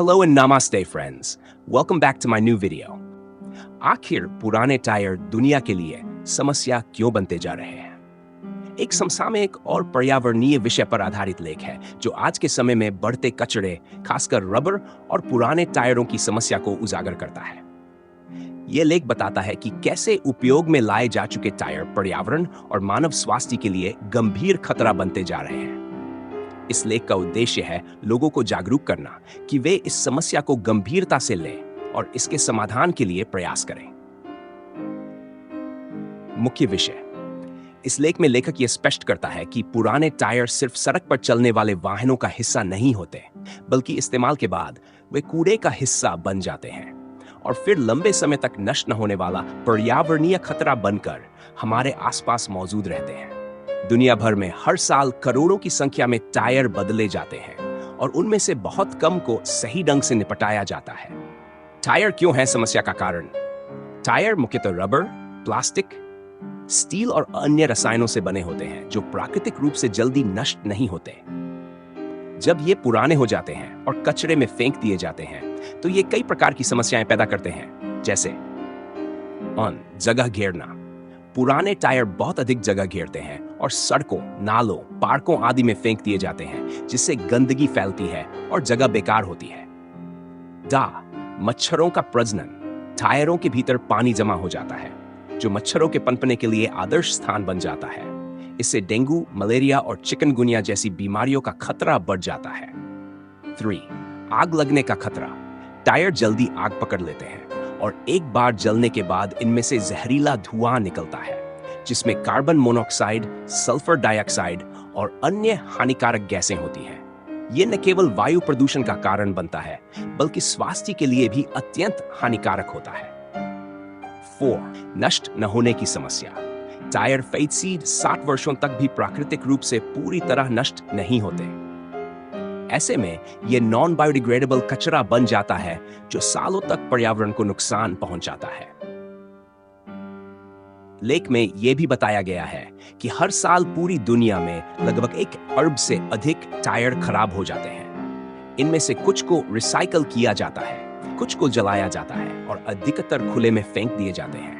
Hello and namaste friends. Welcome back to my new video. आखिर पुराने tyre दुनिया के लिए समस्या क्यों बनते जा रहे हैं? एक समसामयिक और पर्यावरणीय विषय पर आधारित लेख है जो आज के समय में बढ़ते कचरे, खासकर रबर और पुराने टायरों की समस्या को उजागर करता है। यह लेख बताता है कि कैसे उपयोग में लाए जा चुके टायर पर्यावरण और मानव स्वास्थ्य के लिए गंभीर खतरा बनते जा रहे हैं। इस लेख का उद्देश्य है लोगों को जागरूक करना कि वे इस समस्या को गंभीरता से लें और इसके समाधान के लिए प्रयास करें। मुख्य विषय। इस लेख में लेखक यह स्पष्ट करता है कि पुराने टायर सिर्फ सड़क पर चलने वाले वाहनों का हिस्सा नहीं होते, बल्कि इस्तेमाल के बाद वे कूड़े का हिस्सा बन जाते हैं और फिर लंबे समय तक नष्ट न होने वाला पर्यावरणीय खतरा बनकर हमारे आसपास मौजूद रहते हैं। दुनिया भर में हर साल करोड़ों की संख्या में टायर बदले जाते हैं और उनमें से बहुत कम को सही ढंग से निपटाया जाता है। टायर क्यों है समस्या का कारण? टायर मुख्यतः रबर, प्लास्टिक, स्टील और अन्य रसायनों से बने होते हैं जो प्राकृतिक रूप से जल्दी नष्ट नहीं होते। जब ये पुराने हो जाते हैं और कचरे में फेंक दिए जाते हैं तो ये कई प्रकार की समस्याएं पैदा करते हैं, जैसे जगह घेरना। पुराने टायर बहुत अधिक जगह घेरते हैं और सड़कों, नालों, पार्कों आदि में फेंक दिए जाते हैं, जिससे गंदगी फैलती है और जगह बेकार होती है। मच्छरों का प्रजनन। टायरों के भीतर पानी जमा हो जाता है जो मच्छरों के पनपने के लिए आदर्श स्थान बन जाता है। इससे डेंगू, मलेरिया और चिकनगुनिया जैसी बीमारियों का खतरा बढ़ जाता है। आग लगने का खतरा। टायर जल्दी आग पकड़ लेते हैं और एक बार जलने के बाद इनमें से जहरीला धुआं निकलता है, जिसमें कार्बन मोनोऑक्साइड, सल्फर डाइऑक्साइड और अन्य हानिकारक गैसें होती हैं। ये न केवल वायु प्रदूषण का कारण बनता है, बल्कि स्वास्थ्य के लिए भी अत्यंत हानिकारक होता है। नष्ट न होने की समस्या। टायर फेडसीड 60 वर्षों तक भी प्राकृतिक रूप से पूरी तरह नष्ट नहीं होते। ऐसे में यह नॉन बायोडिग्रेडेबल कचरा बन जाता है जो सालों तक पर्यावरण को नुकसान पहुंचाता है। लेख में यह भी बताया गया है कि हर साल पूरी दुनिया में लगभग 1 अरब से अधिक टायर खराब हो जाते हैं। इनमें से कुछ को रिसाइकल किया जाता है, कुछ को जलाया जाता है और अधिकतर खुले में फेंक दिए जाते हैं।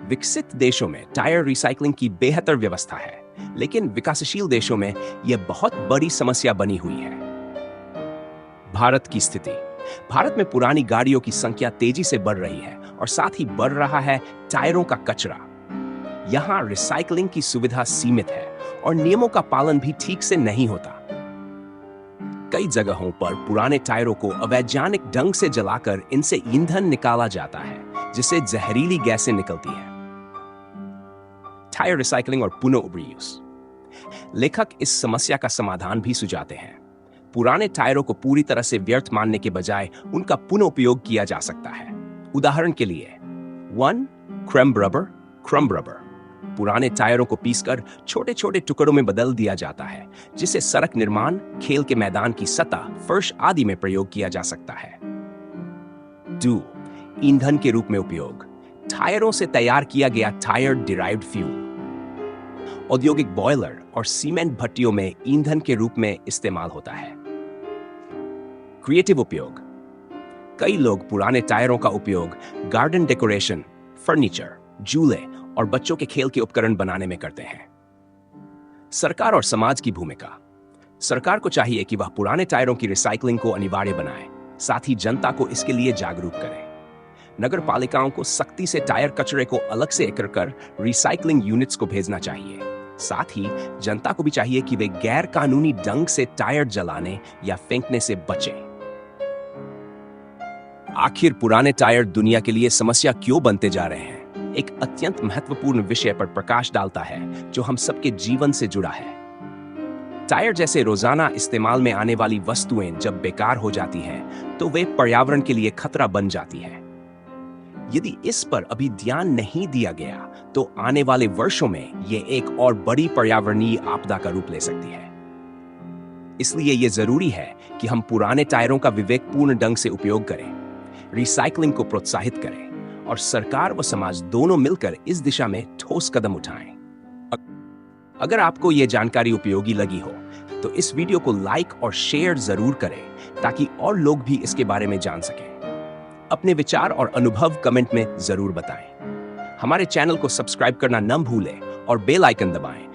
विकसित देशों में टायर रिसाइकलिंग की बेहतर व्यवस्था है, लेकिन विकासशील देशों में यह बहुत बड़ी समस्या बनी हुई है। भारत की स्थिति। भारत में पुरानी गाड़ियों की संख्या तेजी से बढ़ रही है और साथ ही बढ़ रहा है टायरों का कचरा। यहाँ रिसाइकलिंग की सुविधा सीमित है और नियमों का पालन भी ठीक से नहीं होता। कई जगहों पर पुराने टायरों को अवैज्ञानिक ढंग से जलाकर इनसे ईंधन निकाला जाता है, जिससे जहरीली गैसें निकलती हैं। टायर रिसाइकलिंग और पुनः रीयूज। लेखक इस समस्या का समाधान भी सुझाते हैं। पुराने टायरों को पूरी तरह से व्यर्थ मानने के बजाय उनका पुनः उपयोग किया जा सकता है। उदाहरण के लिए क्रम्ब रबर। पुराने टायरों को पीसकर छोटे छोटे टुकड़ों में बदल दिया जाता है, जिसे सड़क निर्माण, खेल के मैदान की सतह, फर्श आदि में प्रयोग किया जा सकता है। ईंधन के रूप में उपयोग। टायरों से तैयार किया गया टायर डिराइव्ड फ्यूल औद्योगिक बॉयलर और सीमेंट भट्टियों में ईंधन के रूप में इस्तेमाल होता है। क्रिएटिव उपयोग। कई लोग पुराने टायरों का उपयोग गार्डन डेकोरेशन, फर्नीचर, झूले और बच्चों के खेल के उपकरण बनाने में करते हैं। सरकार और समाज की भूमिका। सरकार को चाहिए कि वह पुराने टायरों की रिसाइकलिंग को अनिवार्य बनाए, साथ ही जनता को इसके लिए जागरूक करे। नगर पालिकाओं को सख्ती से टायर कचरे को अलग से एकत्र कर रिसाइकलिंग यूनिट्स को भेजना चाहिए। साथ ही जनता को भी चाहिए कि वे गैर कानूनी ढंग से टायर जलाने या फेंकने से बचें। आखिर पुराने टायर दुनिया के लिए समस्या क्यों बनते जा रहे हैं? एक अत्यंत महत्वपूर्ण विषय पर प्रकाश डालता है जो हम सबके जीवन से जुड़ा है। टायर जैसे रोजाना इस्तेमाल में आने वाली वस्तुएं जब बेकार हो जाती हैं, तो वे पर्यावरण के लिए खतरा बन जाती है। यदि इस पर अभी ध्यान नहीं दिया गया तो आने वाले वर्षों में यह एक और बड़ी पर्यावरणीय आपदा का रूप ले सकती है। इसलिए यह जरूरी है कि हम पुराने टायरों का विवेकपूर्ण ढंग से उपयोग करें, रिसाइकलिंग को प्रोत्साहित करें और सरकार व समाज दोनों मिलकर इस दिशा में ठोस कदम उठाएं। अगर आपको यह जानकारी उपयोगी लगी हो तो इस वीडियो को लाइक और शेयर जरूर करें ताकि और लोग भी इसके बारे में जान सकें। अपने विचार और अनुभव कमेंट में जरूर बताएं। हमारे चैनल को सब्सक्राइब करना न भूलें और बेल आइकन दबाएं